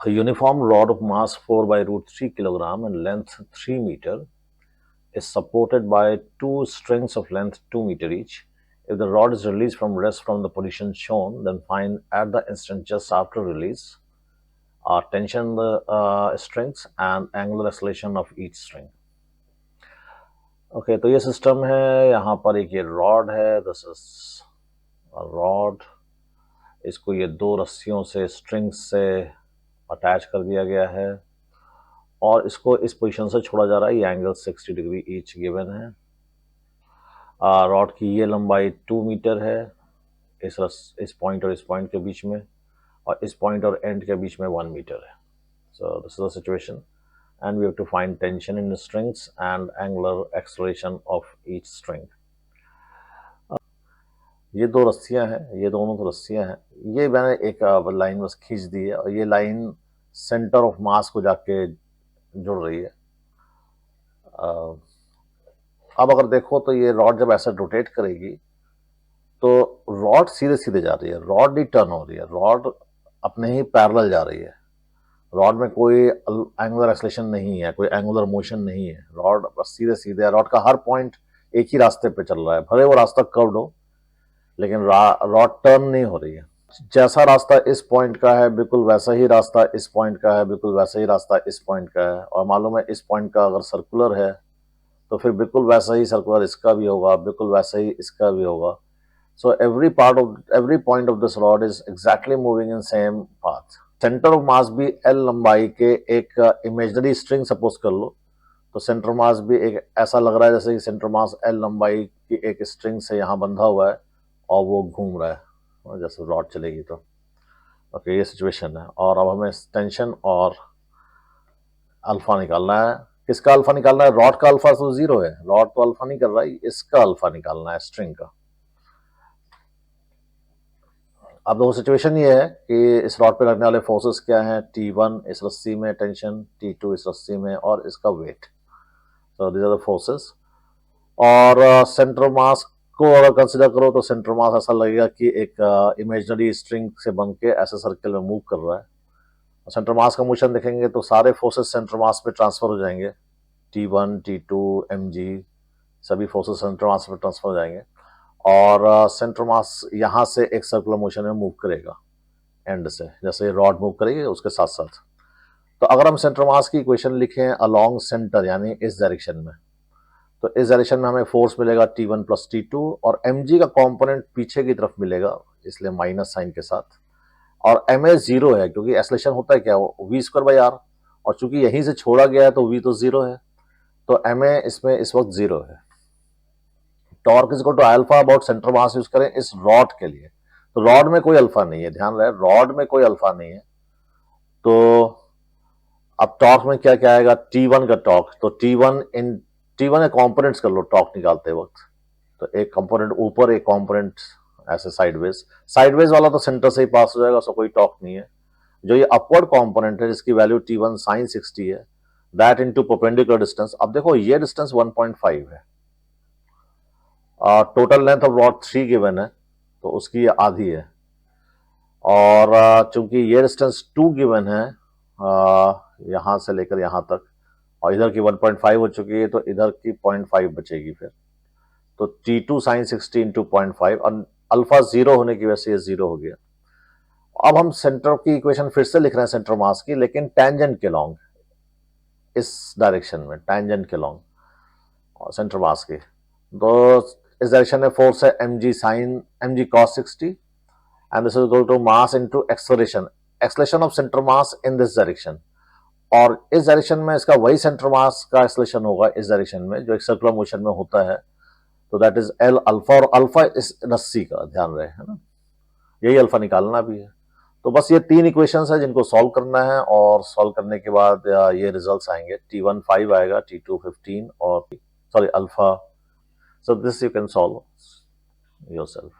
A uniform rod of mass 4 by root 3 kilogram and length 3 meter is supported by two strings of length 2 meter each. If the rod is released from rest from the position shown, then find at the instant just after release tension the strings and angular acceleration of each string. Okay तो ये system है, यहाँ पर एक ये rod है, this is rod, इसको ये दो रस्सियों से स्ट्रिंग्स से अटैच कर दिया गया है और इसको इस पोजीशन से छोड़ा जा रहा है। ये एंगल 60 डिग्री ईच गिवन है। रॉड की ये लंबाई 2 मीटर है इस पॉइंट और इस पॉइंट के बीच में, और इस पॉइंट और एंड के बीच में 1 मीटर है। So this is the situation and we have to find tension in the strings and angular acceleration of each string. ये दो रस्सियां हैं, ये दोनों तो रस्सियां हैं, ये मैंने एक लाइन बस खींच दी है और ये लाइन सेंटर ऑफ मास को जाके जुड़ रही है। अब अगर देखो तो ये रॉड जब ऐसे रोटेट करेगी तो रॉड सीधे सीधे जा रही है, रॉड नहीं टर्न हो रही है, रॉड अपने ही पैरेलल जा रही है। रॉड में कोई एंगुलर एक्सेलेरेशन नहीं है, कोई एंगुलर मोशन नहीं है, रॉड बस सीधे सीधे है। रॉड का हर पॉइंट एक ही रास्ते पे चल रहा है, भले वो रास्ता कर्व्ड हो लेकिन रॉड टर्न नहीं हो रही है। जैसा रास्ता इस पॉइंट का है बिल्कुल वैसा ही रास्ता इस पॉइंट का है, बिल्कुल वैसा ही रास्ता इस पॉइंट का है। और मालूम है इस पॉइंट का अगर सर्कुलर है तो फिर बिल्कुल वैसा ही सर्कुलर इसका भी होगा, बिल्कुल वैसा ही इसका भी होगा। So every point of this rod is exactly moving in same path. Centre of mass भी एल लंबाई के एक इमेजिनरी स्ट्रिंग सपोज कर लो, तो सेंटर मास भी एक ऐसा लग रहा है जैसे कि सेंटर मास एल लंबाई की एक स्ट्रिंग से यहाँ बंधा हुआ है और वो घूम रहा है जैसे रॉड चलेगी तो। ओके ये सिचुएशन है और अब हमें टेंशन और अल्फा निकालना है। किसका अल्फा निकालना है? रॉड का अल्फा तो 0 है, रॉड तो अल्फा नहीं कर रहा है, इसका अल्फा निकालना है स्ट्रिंग का। अब दो सिचुएशन ये है कि इस रॉड पे लगने वाले फोर्सेस क्या हैं, T1 इस रस्सी में टेंशन, T2 इस रस्सी में और इसका weight. So these are the forces. और सेंटर मास को अगर कंसिडर करो तो सेंटर मास ऐसा लगेगा कि एक इमेजिनरी स्ट्रिंग से बन के ऐसे सर्कल में मूव कर रहा है। सेंटर मास का मोशन देखेंगे तो सारे फोर्सेस सेंटर मास पे ट्रांसफर हो जाएंगे, T1 T2 mg सभी फोर्सेस सेंटर मास पे ट्रांसफर हो जाएंगे और सेंटर मास यहाँ से एक सर्कुलर मोशन में मूव करेगा एंड से, जैसे रॉड मूव करेगी उसके साथ साथ। तो अगर हम सेंटर मास की इक्वेशन लिखें अलोंग सेंटर यानी इस डायरेक्शन में, तो इस डायरेक्शन में हमें फोर्स मिलेगा T1 प्लस T2 और mg का कंपोनेंट पीछे की तरफ मिलेगा इसलिए माइनस साइन के साथ, और ma 0 है क्योंकि एक्सेलेरेशन होता है क्या v स्क्वायर बाई r, और चूंकि यहीं से छोड़ा गया है तो v तो 0 है, तो ma इसमें इस वक्त 0 है। Torque is equal to alpha about centre mass use करें इस रॉड के लिए, तो रॉड में कोई अल्फा नहीं है, ध्यान रहे रॉड में कोई अल्फा नहीं है। तो अब टॉर्क में क्या क्या आएगा, T1 का टॉर्क, तो T1 के कंपोनेंट्स कर लो टॉर्क निकालते वक्त, तो एक कंपोनेंट ऊपर एक कंपोनेंट ऐसे साइडवेज वाला तो सेंटर से ही पास हो जाएगा, सो कोई टॉर्क नहीं है। जो ये अपवर्ड कंपोनेंट है जिसकी वैल्यू T1 sin 60 है, दैट इनटू परपेंडिकुलर डिस्टेंस। अब देखो ये डिस्टेंस 1.5 है, total length of rod 3 given है तो उसकी आधी है, और चूंकि ये डिस्टेंस 2 गिवन है यहां से लेकर यहां तक, और इधर की 1.5 हो चुकी है तो इधर की 0.5 बचेगी फिर, तो T2 sin 60 इंटू 0.5 और अल्फा 0 होने की वजह से ये 0 हो गया। अब हम सेंटर की इक्वेशन फिर से लिख रहे हैं सेंटर मास की, लेकिन टेंजेंट के लॉन्ग, इस डायरेक्शन में टेंजेंट के लॉन्ग सेंटर मास की। तो इस डायरेक्शन में फोर्स है mg cos 60 and this is equal to mass into acceleration of center mass in this direction, और इस डायरेक्शन में इसका वही सेंटर मास का एक्सेलरेशन होगा इस डायरेक्शन में जो एक सर्कुलर मोशन में होता है, तो दैट इज L अल्फा, और अल्फा इस रस्सी का ध्यान रहे है ना, यही अल्फा निकालना भी है। तो बस ये 3 इक्वेशंस है जिनको सॉल्व करना है, और सॉल्व करने के बाद ये रिजल्ट्स आएंगे, T1 5 आएगा, T2 15 और sorry alpha. So this you can solve yourself.